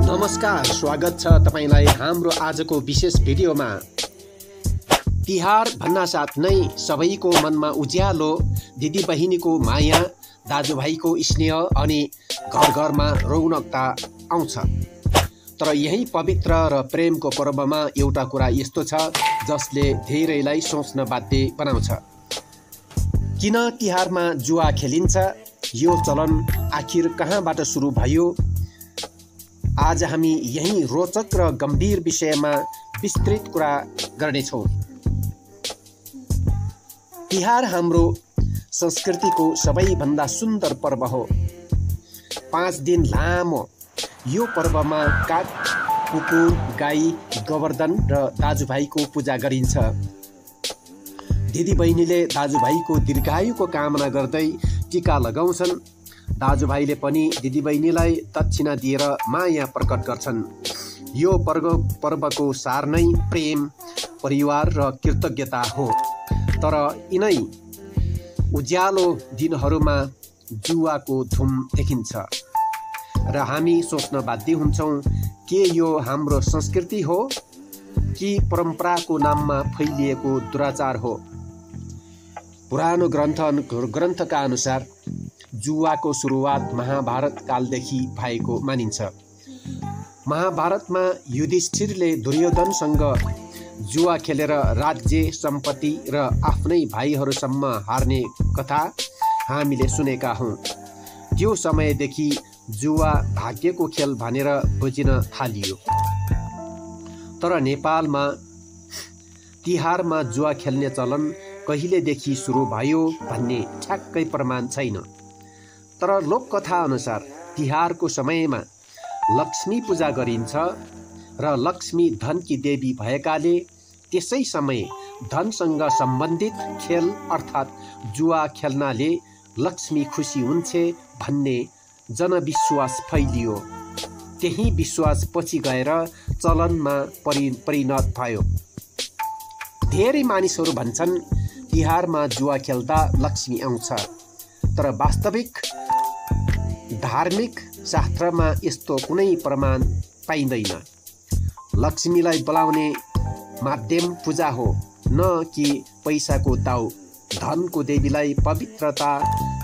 नमस्कार, स्वागत छ तपाईलाई हाम्रो आजको विशेष भिडियोमा। तिहार भन्नासाथ नै सबैको मनमा उज्यालो, दिदीबहिनीको माया, दाजुभाइको स्नेह अनि घर घरमा रौनकता आउँछ। तर यही पवित्र र प्रेमको पर्वमा एउटा कुरा यस्तो छ जसले धेरैलाई सोच्न बाध्य बनाउँछ। किन तिहारमा जुवा खेलिन्छ? यो चलन आखिर कहाँबाट सुरु भयो? आज हामी यही रोचक र गम्भीर विषयमा विस्तृत कुरा गर्नेछौँ। तिहार हाम्रो संस्कृतिको सबैभन्दा सुन्दर पर्व हो। 5 दिन लामो यो पर्वमा काग, कुकुर, गाई, गोवर्धन र दाजुभाइको पूजा गरिन्छ। दिदीबहिनीले दाजुभाइको दीर्घायुको कामना गर्दै टीका लगाउँछन्। दाजुभाइले पनि दिदीबहिनीलाई दक्षिणा दिएर माया प्रकट गर्छन्। यो पर्वको सार नै प्रेम, परिवार र कृतज्ञता हो। तर यिनै उज्यालो दिनहरूमा जुवाको धुम देखिन्छ र हामी सोच्न बाध्य हुन्छौँ, के यो हाम्रो संस्कृति हो कि परम्पराको नाममा फैलिएको दुराचार हो? पुरानो ग्रन्थका अनुसार जुवाको सुरुवात महाभारत कालदेखि भएको मानिन्छ। महाभारतमा युधिष्ठिरले दुर्योधनसँग जुवा खेलेर राज्य, सम्पत्ति र आफ्नै भाइहरूसम्म हार्ने कथा हामीले सुनेका हौँ। त्यो समयदेखि जुवा भाग्यको खेल भनेर बुझिन थालियो। तर नेपालमा तिहारमा जुवा खेल्ने चलन कहिलेदेखि सुरु भयो भन्ने ठ्याक्कै प्रमाण छैन। तर लोककथा अनुसार तिहारको समयमा लक्ष्मी पूजा गरिन्छ र लक्ष्मी धनकी देवी भएकाले त्यसै समय धनसँग सम्बन्धित खेल अर्थात् जुवा खेल्नाले लक्ष्मी खुसी हुन्छे भन्ने जनविश्वास फैलियो। त्यही विश्वास पछि गएर चलनमा परिणत भयो। धेरै मानिसहरू भन्छन् तिहारमा जुवा खेल्दा लक्ष्मी आउँछ। तर वास्तविक धार्मिक शास्त्रमा यस्तो कुनै प्रमाण पाइँदैन। लक्ष्मीलाई बोलाउने माध्यम पूजा हो, न कि पैसाको दाउ। धनको देवीलाई पवित्रता,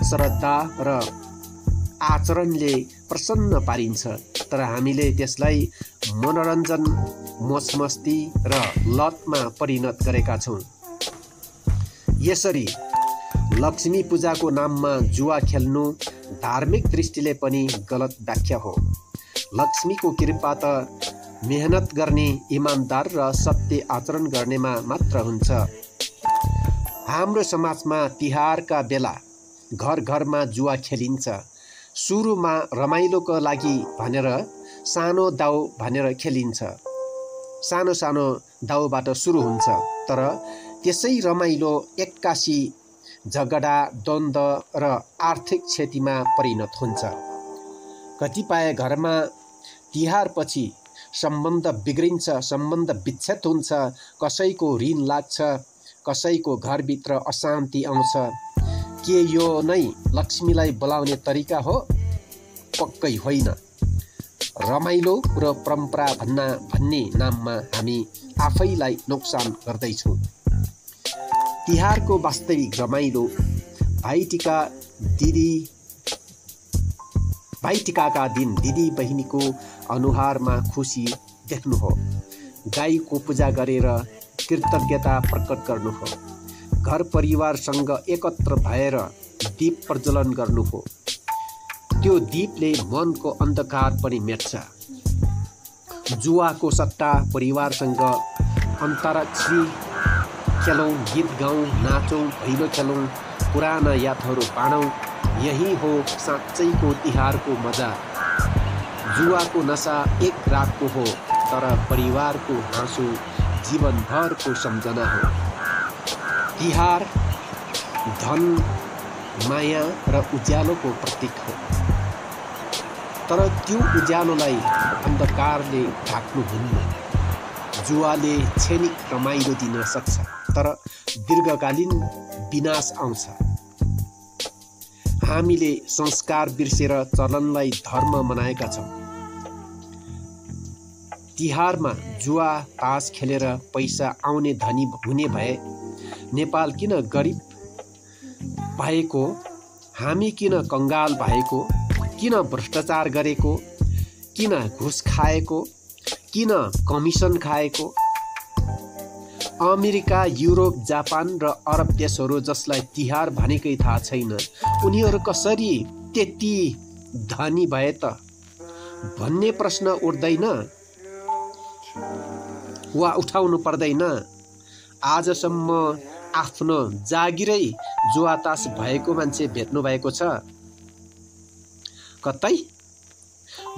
श्रद्धा र आचरणले प्रसन्न पारिन्छ। तर हामीले त्यसलाई मनोरञ्जन, मोजमस्ती र लतमा परिणत गरेका छौँ। यसरी लक्ष्मी पूजाको नाममा जुवा खेल्नु धार्मिक दृष्टिले पनि गलत व्याख्या हो। लक्ष्मीको कृपा त मेहनत गर्ने, इमान्दार र सत्य आचरण गर्नेमा मात्र हुन्छ। हाम्रो समाजमा तिहारका बेला घर घरमा जुवा खेलिन्छ। सुरुमा रमाइलोको लागि भनेर सानो दाउ भनेर खेलिन्छ। सानो सानो दाउबाट सुरु हुन्छ। तर त्यसै रमाइलो एक्कासी झगडा, द्वन्द्व र आर्थिक क्षतिमा परिणत हुन्छ। कतिपय घरमा तिहारपछि सम्बन्ध बिग्रिन्छ, सम्बन्ध विच्छेद हुन्छ। कसैको ऋण लाग्छ, कसैको घरभित्र अशान्ति आउँछ। के यो नै लक्ष्मीलाई बोलाउने तरिका हो? पक्कै होइन। रमाइलो र परम्परा भन्ने नाममा हामी आफैलाई नोक्सान गर्दैछौँ। तिहारको वास्तविक रमाइलो भाइटिकाका दिन दिदी बहिनीको अनुहारमा खुसी देख्नु हो। गाईको पूजा गरेर कृतज्ञता प्रकट गर्नु हो। घर परिवारसँग एकत्र भएर दीप प्रज्वलन गर्नु हो। त्यो दीपले मनको अन्धकार पनि मेट्छ। जुवाको सट्टा परिवारसँग अन्तराक्षरी खेलौँ, गीत गाउँ, नाचौँ, भैलो खेलौँ, पुराना यादहरू बाँडौँ। यही हो साँच्चैको तिहारको मजा। जुवाको नसा एक रातको हो, तर परिवारको हाँसो जीवनभरको सम्झना हो। तिहार धन, माया र उज्यालोको प्रतीक हो। तर त्यो उज्यालोलाई अन्धकारले ढाक्नुहुन्न। जुवाले क्षणिक रमाइलो दिन सक्छ, तर दीर्घकालीन विनाश आउँछ। हामीले संस्कार बिर्सेर चलनलाई धर्म बनाएका छौँ। तिहारमा जुवा तास खेलेर पैसा आउने धनी हुने भए नेपाल किन गरिब भएको, हामी किन कङ्गाल भएको, किन भ्रष्टाचार गरेको, किन घुस खाएको, किन कमिसन खाएको? अमेरिका, युरोप, जापान र अरब देशहरू जसलाई तिहार भनेकै थाहा छैन, उनीहरू कसरी त्यति धनी भए त भन्ने प्रश्न उठ्दैन वा उठाउनु पर्दैन? आजसम्म आफ्नो जागिरै जुवातास भएको मान्छे भेट्नु भएको छ? कतै?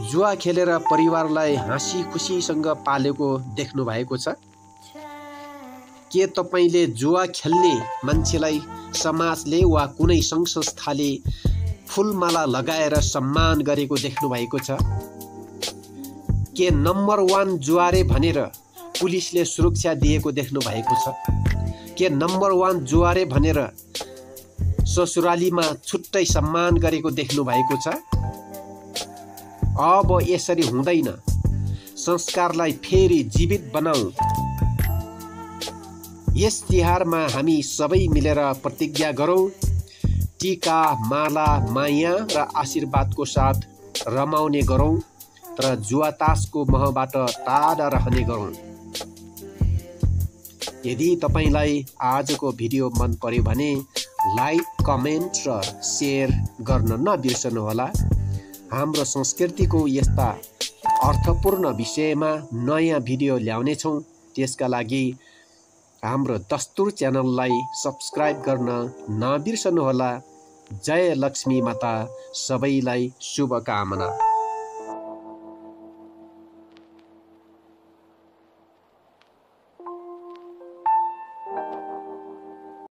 जुवा खेलेर परिवारलाई हाँसी खुसीसँग पालेको देख्नु भएको छ? के तपाईले जुवा खेल्ने मान्छेलाई समाजले वा कुनै सङ्घ संस्थाले फुलमाला लगाएर सम्मान गरेको देख्नु भएको छ? के नम्बर 1 जुवारे भनेर पुलिसले सुरक्षा दिएको देख्नु भएको छ? के नम्बर 1 जुवारे भनेर ससुरालीमा छुट्टै सम्मान गरेको देख्नु भएको छ? अब यसरी हुँदैन। संस्कारलाई फेरि जीवित बनाऊ। यस तिहारमा हामी सबै मिलेर प्रतिज्ञा गरौँ, टीका, माला, माया र आशीर्वादको साथ रमाउने गरौँ, तर जुवातासको महबाट टाढा रहने गरौँ। यदि तपाईलाई आजको भिडियो मन पर्यो भने लाइक, कमेन्ट र सेयर गर्न नबिर्सनुहोला। हाम्रो संस्कृतिको यस्ता अर्थपूर्ण विषयमा नयाँ भिडियो ल्याउनेछौँ। त्यसका लागि हाम्रो दस्तुर च्यानललाई सब्स्क्राइब गर्न नबिर्सनुहोला। जय लक्ष्मी माता, सबैलाई शुभकामना।